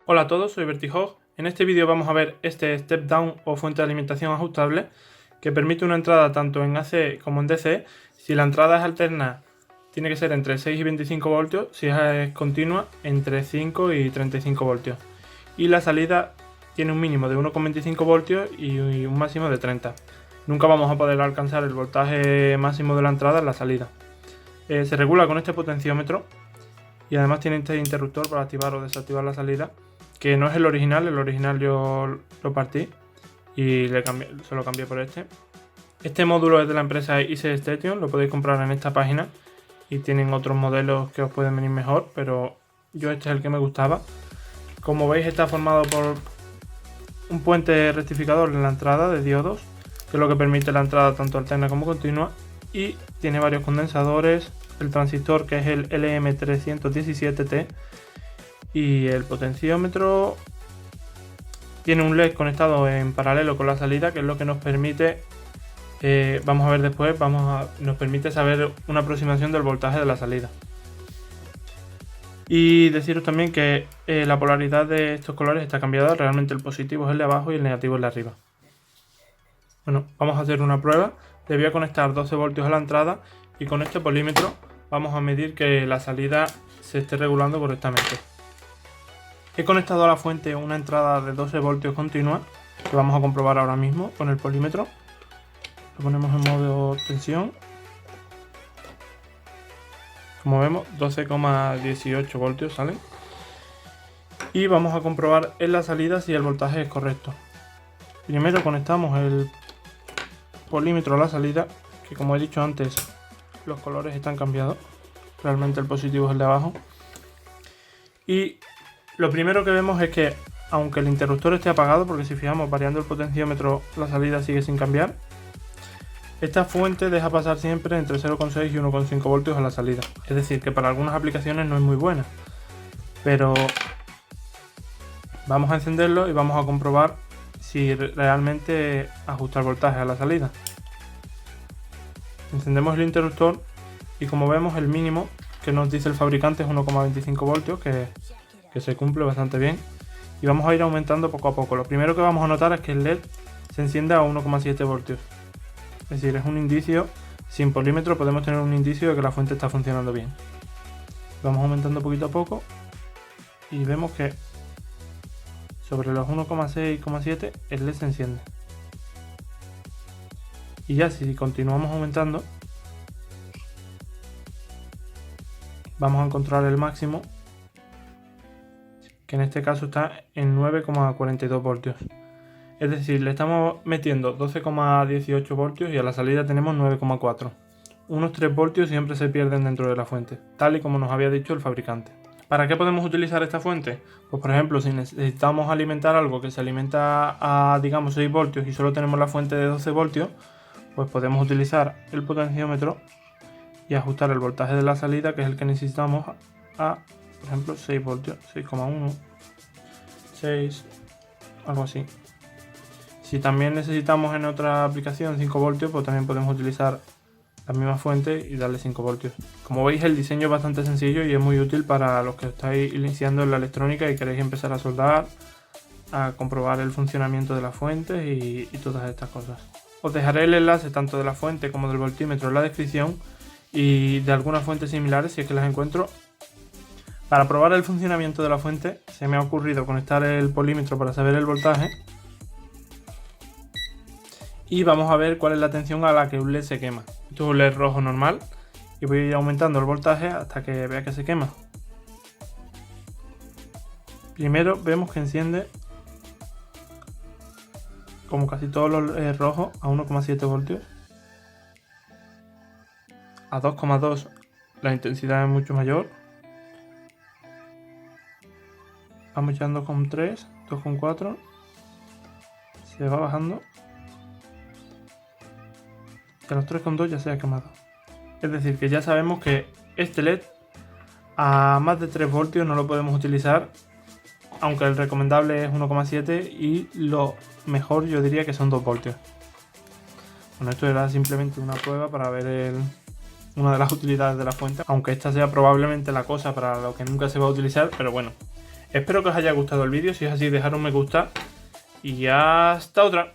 Hola a todos, soy Vertihog. En este vídeo vamos a ver este step down o fuente de alimentación ajustable que permite una entrada tanto en AC como en DC. Si la entrada es alterna tiene que ser entre 6 y 25 voltios, si es continua entre 5 y 35 voltios. Y la salida tiene un mínimo de 1,25 voltios y un máximo de 30. Nunca vamos a poder alcanzar el voltaje máximo de la entrada en la salida. Se regula con este potenciómetro y además tiene este interruptor para activar o desactivar la salida, que no es el original yo lo partí y se lo cambié por este. Este módulo es de la empresa IC Station, lo podéis comprar en esta página y tienen otros modelos que os pueden venir mejor, pero yo este es el que me gustaba. Como veis, está formado por un puente rectificador en la entrada de diodos, que es lo que permite la entrada tanto alterna como continua, y tiene varios condensadores, el transistor que es el LM317T y el potenciómetro. Tiene un LED conectado en paralelo con la salida, que es lo que nos permite, vamos a ver después, nos permite saber una aproximación del voltaje de la salida. Y deciros también que la polaridad de estos colores está cambiada, realmente el positivo es el de abajo y el negativo es el de arriba. Bueno, vamos a hacer una prueba. Le voy a conectar 12 voltios a la entrada y con este polímetro vamos a medir que la salida se esté regulando correctamente. He conectado a la fuente una entrada de 12 voltios continua, que vamos a comprobar ahora mismo con el polímetro. Lo ponemos en modo tensión. Como vemos, 12,18 voltios salen. Y vamos a comprobar en la salida si el voltaje es correcto. Primero conectamos el polímetro a la salida, que como he dicho antes, los colores están cambiados. Realmente el positivo es el de abajo. Y lo primero que vemos es que, aunque el interruptor esté apagado, porque si fijamos variando el potenciómetro la salida sigue sin cambiar, esta fuente deja pasar siempre entre 0,6 y 1,5 voltios a la salida. Es decir, que para algunas aplicaciones no es muy buena. Pero vamos a encenderlo y vamos a comprobar si realmente ajusta el voltaje a la salida. Encendemos el interruptor y como vemos el mínimo que nos dice el fabricante es 1,25 voltios, que se cumple bastante bien. Y vamos a ir aumentando poco a poco. Lo primero que vamos a notar es que el LED se enciende a 1,7 voltios. Es decir, es un indicio, sin polímetro podemos tener un indicio de que la fuente está funcionando bien. Vamos aumentando poquito a poco y vemos que sobre los 1,6 y 1,7 el LED se enciende. Y ya si continuamos aumentando, vamos a encontrar el máximo, que en este caso está en 9,42 voltios. Es decir, le estamos metiendo 12,18 voltios y a la salida tenemos 9,4. Unos 3 voltios siempre se pierden dentro de la fuente, tal y como nos había dicho el fabricante. ¿Para qué podemos utilizar esta fuente? Pues por ejemplo, si necesitamos alimentar algo que se alimenta a, digamos, 6 voltios y solo tenemos la fuente de 12 voltios, pues podemos utilizar el potenciómetro y ajustar el voltaje de la salida, que es el que necesitamos, a, por ejemplo, 6 voltios, 6,1, 6, algo así. Si también necesitamos en otra aplicación 5 voltios, pues también podemos utilizar la misma fuente y darle 5 voltios. Como veis, el diseño es bastante sencillo y es muy útil para los que estáis iniciando en la electrónica y queréis empezar a soldar, a comprobar el funcionamiento de las fuentes y todas estas cosas. Os dejaré el enlace tanto de la fuente como del voltímetro en la descripción y de algunas fuentes similares si es que las encuentro. Para probar el funcionamiento de la fuente se me ha ocurrido conectar el polímetro para saber el voltaje. Y vamos a ver cuál es la tensión a la que un LED se quema. Esto es un LED rojo normal y voy a ir aumentando el voltaje hasta que vea que se quema. Primero vemos que enciende, como casi todos los LEDs rojos, a 1,7 voltios. A 2,2 la intensidad es mucho mayor. Vamos ya a 2,3, 2,4. Se va bajando. Que a los 3,2 ya se ha quemado. Es decir, que ya sabemos que este LED a más de 3 voltios no lo podemos utilizar, aunque el recomendable es 1,7 y lo mejor yo diría que son 2 voltios. Bueno, esto era simplemente una prueba para ver una de las utilidades de la fuente, aunque esta sea probablemente la cosa para lo que nunca se va a utilizar, pero bueno, Espero que os haya gustado el vídeo, si es así dejad un me gusta y hasta otra.